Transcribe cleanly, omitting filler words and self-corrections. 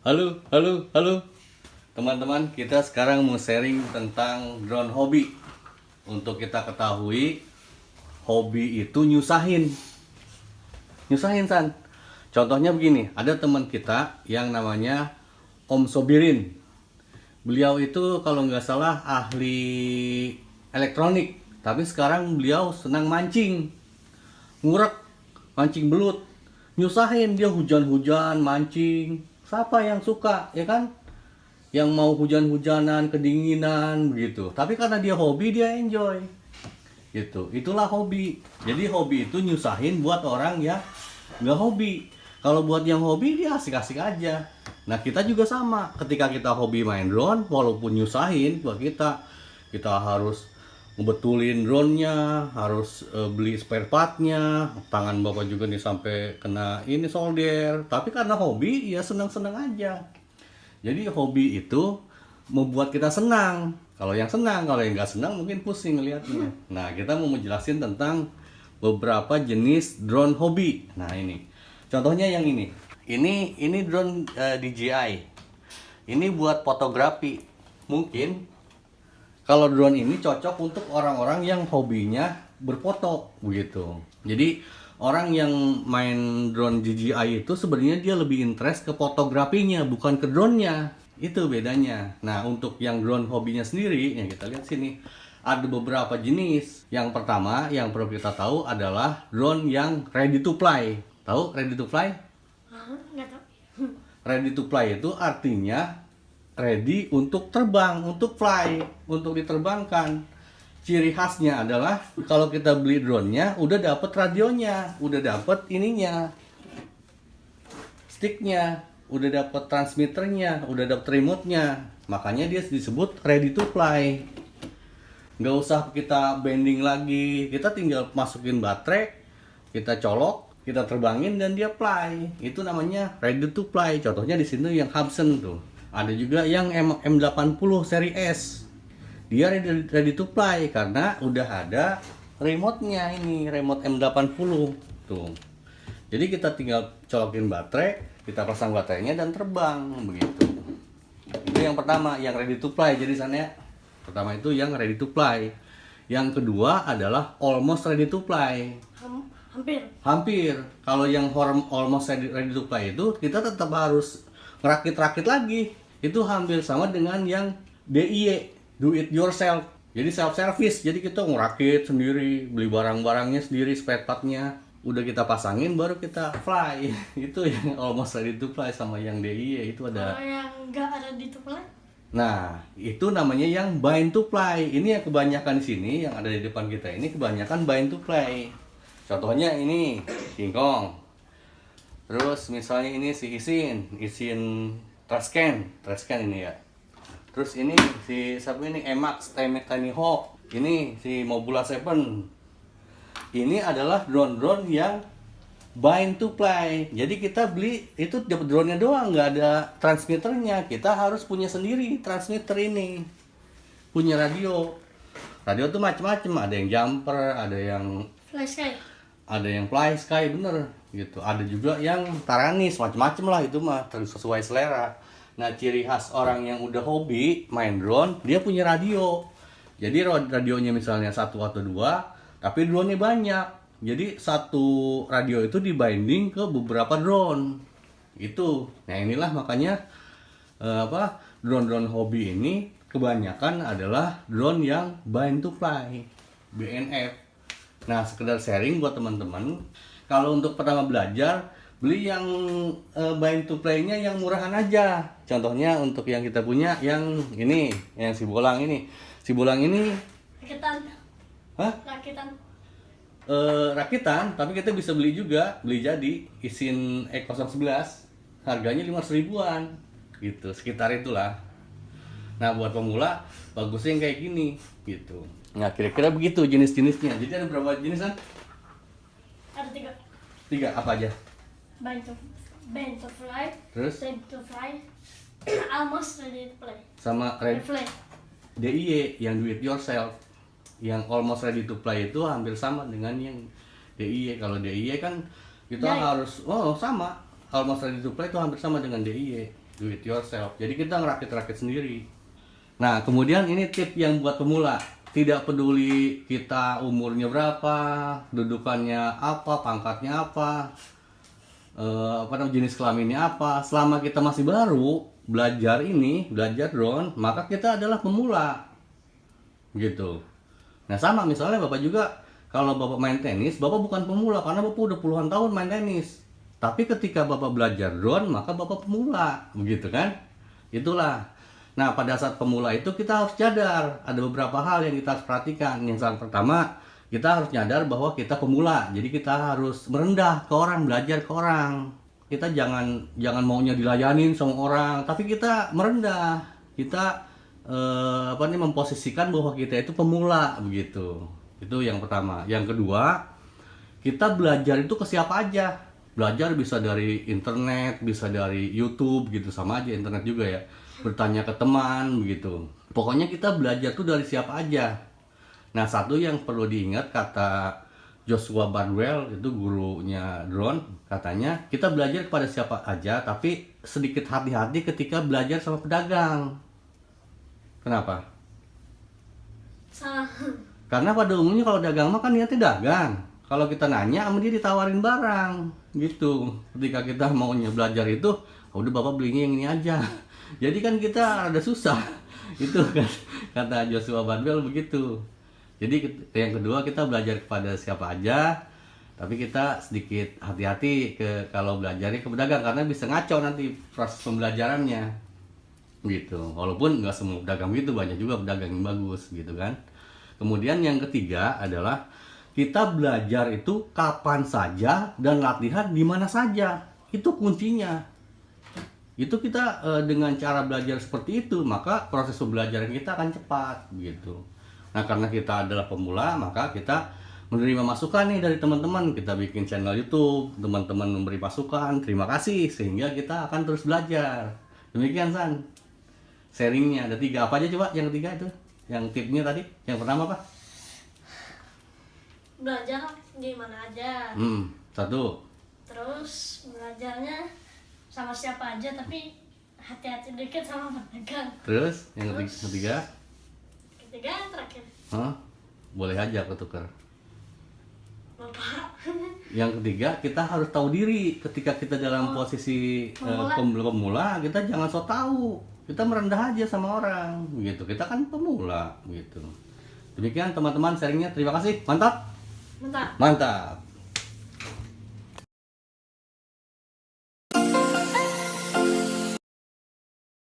Halo, halo, halo. Teman-teman, kita sekarang mau sharing tentang drone hobby. Untuk kita ketahui, hobi itu nyusahin. Nyusahin, San. Contohnya begini, ada teman kita yang namanya Om Sobirin. Beliau itu kalau nggak salah ahli elektronik, tapi sekarang beliau senang mancing. Ngurek, mancing belut. Nyusahin dia hujan-hujan mancing. Siapa yang suka, ya kan? Yang mau hujan-hujanan, kedinginan begitu. Tapi karena dia hobi, dia enjoy. Gitu. Itulah hobi. Jadi hobi itu nyusahin buat orang yang nggak hobi. Kalau buat yang hobi dia asik-asik aja. Nah, kita juga sama. Ketika kita hobi main drone, walaupun nyusahin buat kita harus ngebetulin drone-nya, harus beli spare part-nya, tangan bapak juga nih sampai kena ini solder. Tapi karena hobi, ya senang-senang aja. Jadi hobi itu membuat kita senang. Kalau yang senang, kalau yang nggak senang mungkin pusing ngelihatnya. Nah, kita mau menjelasin tentang beberapa jenis drone hobi. Nah, ini. Contohnya yang ini. Ini drone DJI. Ini buat fotografi. Mungkin kalau drone ini cocok untuk orang-orang yang hobinya berfoto begitu. Jadi orang yang main drone DJI itu sebenarnya dia lebih interest ke fotografinya, bukan ke drone-nya. Itu bedanya. Nah, untuk yang drone hobinya sendiri, yang kita lihat sini, ada beberapa jenis. Yang pertama, yang perlu kita tahu adalah drone yang ready to fly. Tahu ready to fly? Nggak tahu. Ready to fly itu artinya ready untuk terbang, untuk fly, untuk diterbangkan. Ciri khasnya adalah kalau kita beli drone-nya udah dapet radionya, udah dapet ininya, sticknya, udah dapet transmitternya, udah dapet remote-nya. Makanya dia disebut ready to fly. Nggak usah kita bending lagi, kita tinggal masukin baterai, kita colok, kita terbangin dan dia fly. Itu namanya ready to fly. Contohnya di sini yang Hubsan tuh. Ada juga yang M80 seri S. Dia ready to fly karena udah ada remote-nya ini, remote M80 tuh. Jadi kita tinggal colokin baterai, kita pasang baterainya dan terbang begitu. Itu yang pertama, yang ready to fly. Jadi sana ya. Pertama itu yang ready to fly. Yang kedua adalah almost ready to fly. Hampir. Kalau yang almost ready to fly itu kita tetap harus ngerakit-rakit lagi. Itu hampir sama dengan yang DIY, do it yourself. Jadi self service. Jadi kita ngerakit sendiri, beli barang-barangnya sendiri, spare part-nya. Udah kita pasangin baru kita fly. Itu yang almost ready to fly sama yang DIY itu ada. Kalau yang nggak ada di tupai? Nah, itu namanya yang bind to fly. Ini yang kebanyakan di sini yang ada di depan kita ini kebanyakan bind to fly. Contohnya ini King Kong. Terus misalnya ini si Isin Trascan ini ya. Terus ini si siapa ini Emax Tiny Hawk. Ini si Mobula 7. Ini adalah drone-drone yang bind to fly. Jadi kita beli itu dapat drone-nya doang, nggak ada transmitternya. Kita harus punya sendiri transmitter ini. Punya radio. Radio tuh macam-macam, ada yang jumper, ada yang fly sky bener gitu. Ada juga yang taranis, macam-macam lah itu mah sesuai selera. Nah, ciri khas orang yang udah hobi main drone, dia punya radio. Jadi radionya misalnya 1 atau 2, tapi drone-nya banyak. Jadi satu radio itu dibinding ke beberapa drone. Itu. Nah, inilah makanya drone-drone hobi ini kebanyakan adalah drone yang bind to fly, BNF. Nah, sekedar sharing buat teman-teman. Kalau untuk pertama belajar, beli yang bind to fly-nya yang murahan aja. Contohnya untuk yang kita punya yang ini, yang si bolang ini. Si bolang ini Rakitan. hah? Rakitan, tapi kita bisa beli juga, beli jadi Isin E011. Harganya 500 ribuan. Gitu, sekitar itulah. Nah, buat pemula bagusnya yang kayak gini gitu. Nah, kira-kira begitu jenis-jenisnya. Jadi ada berapa jenis kan? Ada 3. 3 apa aja? Band to fly. Terus? Ready to fly. Almost ready to play. Sama Fly. DIY yang do it yourself. Yang almost ready to play itu hampir sama dengan yang DIY. Kalau DIY kan kita harus sama. Almost ready to play itu hampir sama dengan DIY. do it yourself. Jadi kita ngerakit-rakit sendiri. Nah, kemudian ini tip yang buat pemula. Tidak peduli kita umurnya berapa, dudukannya apa, pangkatnya apa, jenis kelaminnya apa. Selama kita masih baru belajar drone, maka kita adalah pemula. Gitu. Nah, sama misalnya Bapak juga, kalau Bapak main tenis, Bapak bukan pemula karena Bapak udah puluhan tahun main tenis. Tapi ketika Bapak belajar drone, maka Bapak pemula, begitu kan? Itulah. Nah, pada saat pemula itu kita harus sadar, ada beberapa hal yang kita harus perhatikan. Yang pertama, kita harus nyadar bahwa kita pemula. Jadi kita harus merendah ke orang, belajar ke orang. Kita jangan maunya dilayanin sama orang, tapi kita merendah. Kita memposisikan bahwa kita itu pemula, begitu. Itu yang pertama. Yang kedua, kita belajar itu ke siapa aja. Belajar bisa dari internet, bisa dari YouTube gitu, sama aja internet juga ya. Bertanya ke teman begitu. Pokoknya kita belajar tuh dari siapa aja. Nah, satu yang perlu diingat kata Joshua Bardwell, itu gurunya drone, katanya kita belajar kepada siapa aja, tapi sedikit hati-hati ketika belajar sama pedagang. Kenapa? Salah. Karena pada umumnya kalau dagang mah kan niatnya dagang. Kalau kita nanya sama dia ditawarin barang gitu. Ketika kita maunya belajar itu, udah Bapak belinya yang ini aja. Jadi kan kita ada susah. Itu kan kata Joshua Bardwell begitu. Jadi yang kedua, kita belajar kepada siapa aja, tapi kita sedikit hati-hati kalau belajarnya ke pedagang karena bisa ngaco nanti proses pembelajarannya. Gitu. Walaupun nggak semua pedagang gitu, banyak juga pedagang yang bagus gitu kan. Kemudian yang ketiga adalah kita belajar itu kapan saja dan latihan di mana saja. Itu kuncinya. Itu kita dengan cara belajar seperti itu, maka proses pembelajaran kita akan cepat gitu. Nah, karena kita adalah pemula, maka kita menerima masukan nih dari teman-teman. Kita bikin channel YouTube, teman-teman memberi masukan, terima kasih, sehingga kita akan terus belajar. Demikian San, sharingnya ada 3. Apa aja coba yang ketiga itu? Yang tipnya tadi, yang pertama apa? Belajar di mana aja. 1. Terus belajarnya sama siapa aja, tapi hati-hati dikit sama pedagang. Terus yang ketiga? Ketiga yang terakhir. Boleh aja ketukar. Bapak. Yang ketiga, kita harus tahu diri. Ketika kita dalam posisi pemula, kita jangan so tahu. Kita merendah aja sama orang, gitu. Kita kan pemula, gitu. Demikian teman-teman sharingnya. Terima kasih. Mantap. Bentar. Mantap.